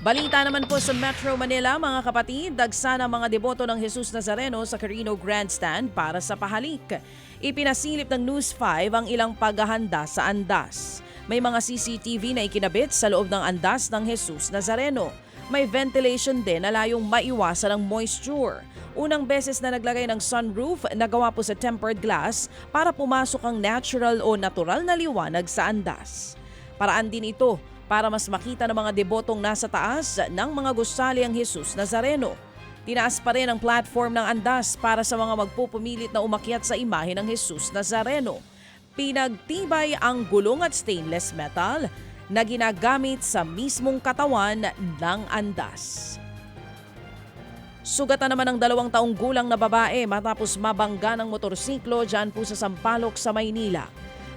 Balita naman po sa Metro Manila, mga kapatid, dagsa ng mga deboto ng Jesus Nazareno sa Carino Grandstand para sa pahalik. Ipinasilip ng News 5 ang ilang paghahanda sa andas. May mga CCTV na ikinabit sa loob ng andas ng Jesus Nazareno. May ventilation din na layong maiwasan ang moisture. Unang beses na naglagay ng sunroof na gawa po sa tempered glass para pumasok ang natural o natural na liwanag sa andas. Paraan din ito para mas makita ng mga debotong nasa taas ng mga gusali ang Jesus Nazareno. Tinaas pa rin ang platform ng andas para sa mga magpupumilit na umakyat sa imahe ng Jesus Nazareno. Pinagtibay ang gulong at stainless metal na ginagamit sa mismong katawan ng andas. Sugatan naman ang 2 taong gulang na babae matapos mabangga ng motorsiklo dyan po sa Sampaloc sa Maynila.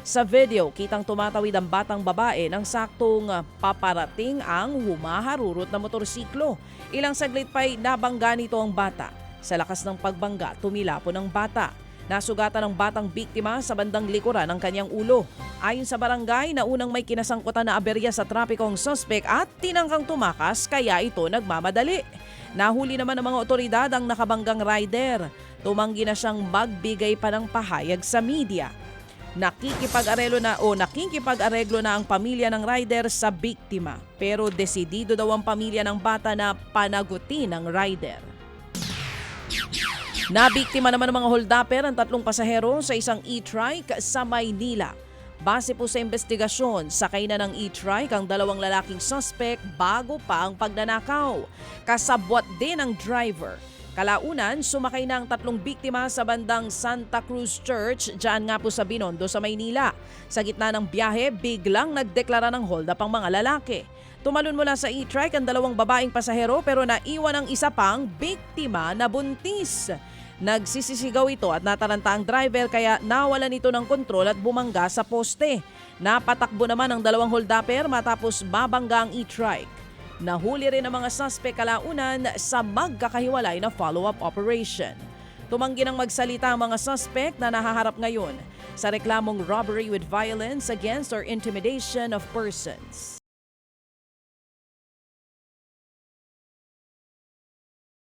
Sa video, kitang tumatawid ang batang babae nang saktong paparating ang humaharurot na motorsiklo. Ilang saglit pa'y nabangga nito ang bata. Sa lakas ng pagbangga, tumilapon ang bata. Nasugatan ang batang biktima sa bandang likuran ng kanyang ulo. Ayon sa barangay, naunang may kinasangkutan na aberya sa trapiko ang suspect at tinangkang tumakas kaya ito nagmamadali. Nahuli naman ng mga otoridad ang nakabanggang rider. Tumanggi na siyang magbigay pa ng pahayag sa media. Nakikipag-areglo na ang pamilya ng rider sa biktima, pero desidido daw ang pamilya ng bata na panagutin ang rider. Nabiktima naman ng mga holdapper ang 3 pasahero sa isang e-trike sa Maynila. Base po sa investigasyon, sakay na ng e-trike ang 2 lalaking suspect bago pa ang pagnanakaw. Kasabwat din ang driver. Kalaunan, sumakay na ang 3 biktima sa bandang Santa Cruz Church, dyan nga po sa Binondo sa Maynila. Sa gitna ng biyahe, biglang nagdeklara ng hold up ang mga lalaki. Tumalon mula sa e-trike ang 2 babaeng pasahero pero naiwan ang isa pang biktima na buntis. Nagsisisigaw ito at nataranta ang driver kaya nawalan ito ng kontrol at bumangga sa poste. Napatakbo naman ang 2 holdapper matapos mabangga ang e-trike. Nahuli rin ang mga suspect kalaunan sa magkakahiwalay na follow-up operation. Tumanggi ng magsalita ang mga suspect na nahaharap ngayon sa reklamong robbery with violence against or intimidation of persons.